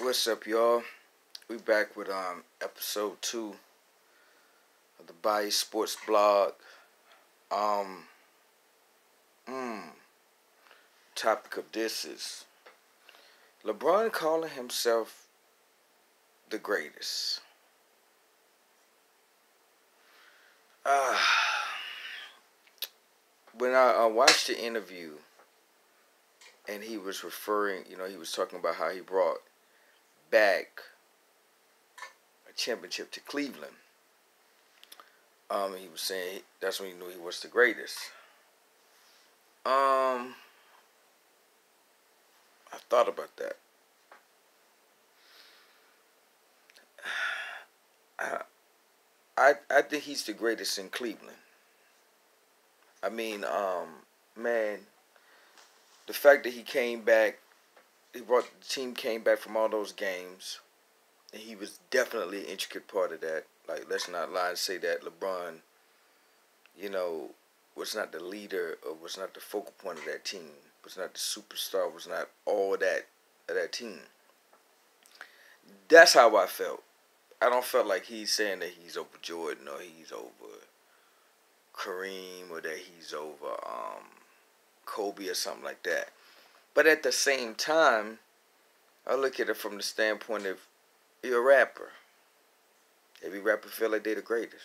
What's up, y'all? We back with episode 2 of the Bias Sports Blog. Um, mm, Topic of this is LeBron calling himself the greatest. Uh, when I watched the interview and he was referring, he was talking about how he brought back a championship to Cleveland. He was saying that's when he knew he was the greatest. I thought about that. I, I think he's the greatest in Cleveland. I mean, man, the fact that he came back, he brought the team came back from all those games, and he was definitely an intricate part of that. Like, let's not lie and say that LeBron, you know, was not the leader or was not the focal point of that team, was not the superstar, was not all that of that team. That's how I felt. I don't feel like he's saying that he's over Jordan or he's over Kareem or that he's over Kobe or something like that. But at the same time, I look at it from the standpoint of you're a rapper. Every rapper feel like they're the greatest.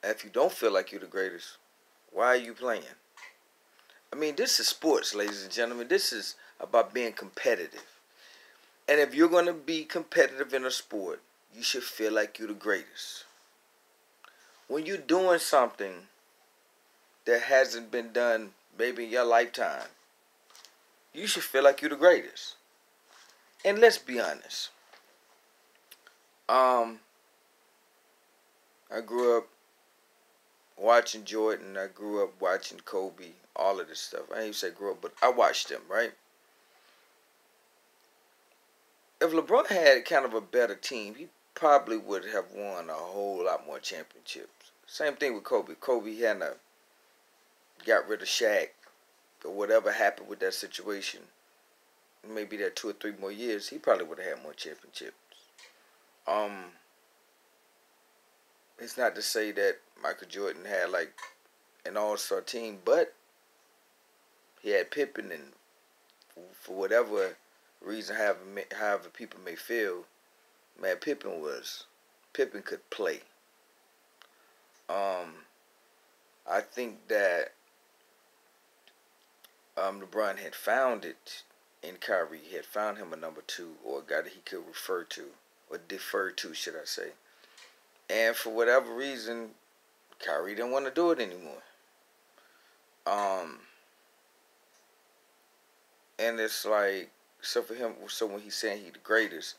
If you don't feel like you're the greatest, why are you playing? I mean, this is sports, ladies and gentlemen. This is about being competitive. And if you're going to be competitive in a sport, you should feel like you're the greatest. When you're doing something that hasn't been done maybe in your lifetime, you should feel like you're the greatest. And let's be honest. I grew up watching Jordan. I grew up watching Kobe. All of this stuff. I ain't even say grew up, but I watched them, right? If LeBron had kind of a better team, he probably would have won a whole lot more championships. Same thing with Kobe. Kobe hadn't got rid of Shaq or whatever happened with that situation. Maybe that 2 or 3 more years, he probably would have had more championships. It's not to say that Michael Jordan had like an all-star team, but he had Pippen, and for whatever reason, however people may feel, man, Pippen could play. I think that LeBron had found it in Kyrie. He had found him a number 2 or a guy that he could refer to or defer to, should I say. And for whatever reason, Kyrie didn't want to do it anymore. And it's like, so for him, so when he's saying he's the greatest,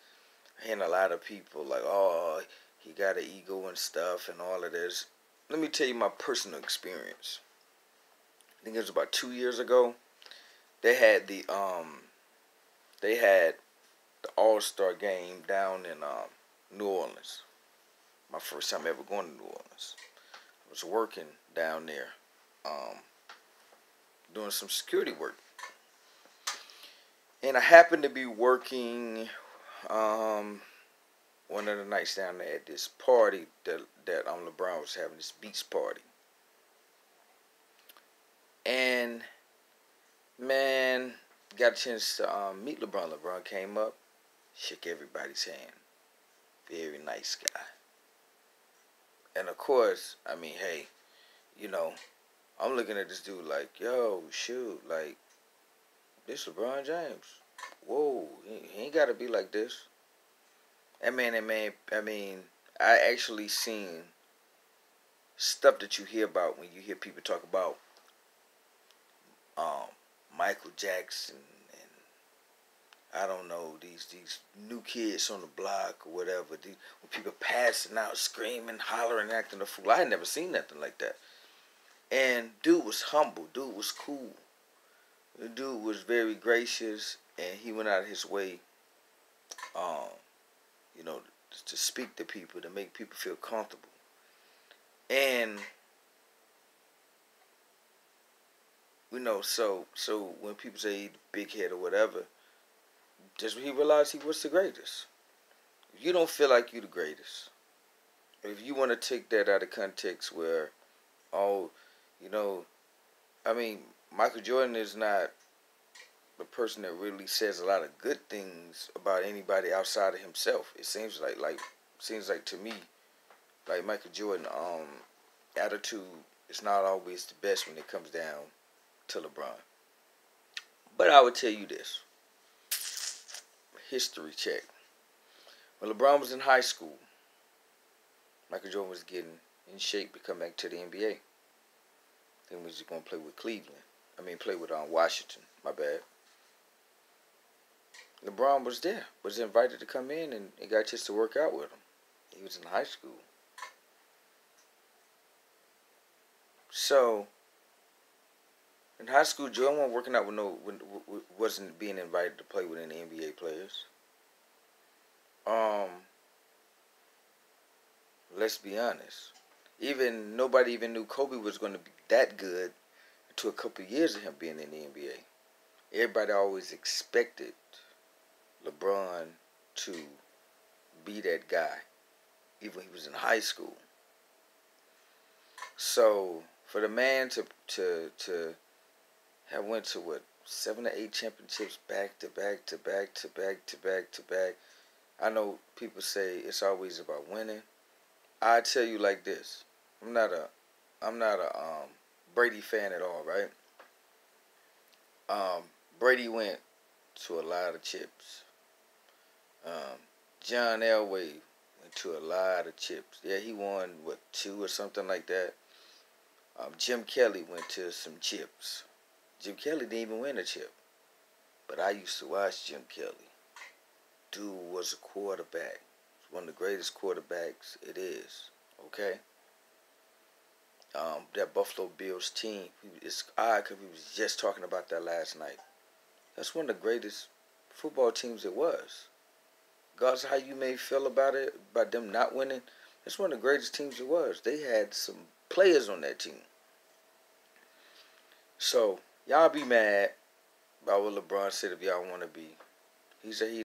and a lot of people like, oh, he got an ego and stuff and all of this. Let me tell you my personal experience. I think it was about 2 years ago. They had the All-Star game down in New Orleans. My first time ever going to New Orleans. I was working down there, doing some security work. And I happened to be working one of the nights down there at this party that LeBron was having, this beach party. And man, got a chance to meet LeBron. LeBron came up, shook everybody's hand. Very nice guy. And of course, I mean, hey, I'm looking at this dude like, yo, shoot, like, this LeBron James. Whoa, he ain't got to be like this. I mean, I actually seen stuff that you hear about when you hear people talk about Michael Jackson and I don't know, these new kids on the block or whatever. When people passing out, screaming, hollering, acting a fool. I had never seen nothing like that. And dude was humble. Dude was cool. The dude was very gracious, and he went out of his way, to speak to people, to make people feel comfortable. And So when people say he big head or whatever, just when he realized he was the greatest. If you don't feel like you the greatest, if you want to take that out of context where, oh, you know, I mean, Michael Jordan is not the person that really says a lot of good things about anybody outside of himself. It seems like to me, like Michael Jordan, attitude is not always the best when it comes down to LeBron. But I would tell you this: history check. When LeBron was in high school, Michael Jordan was getting in shape to come back to the NBA. Then he was going to play with Cleveland. Play with Washington. My bad. LeBron was there, was invited to come in and got a chance to work out with him. He was in high school. So, in high school, Jordan wasn't working out wasn't being invited to play with any NBA players. Let's be honest. Nobody even knew Kobe was going to be that good until a couple of years of him being in the NBA. Everybody always expected LeBron to be that guy, even when he was in high school. So for the man to have went to 7 or 8 championships back to back to back to back to back to back. I know people say it's always about winning. I tell you like this: I'm not a Brady fan at all, right? Brady went to a lot of chips. John Elway went to a lot of chips. Yeah, he won 2 or something like that. Jim Kelly went to some chips. Jim Kelly didn't even win a chip, but I used to watch Jim Kelly. Dude was a quarterback. One of the greatest quarterbacks it is. Okay. That Buffalo Bills team. It's odd because we was just talking about that last night. That's one of the greatest football teams it was. Regardless of how you may feel about it, about them not winning, that's one of the greatest teams it was. They had some players on that team. So, y'all be mad about what LeBron said if y'all want to be. He said he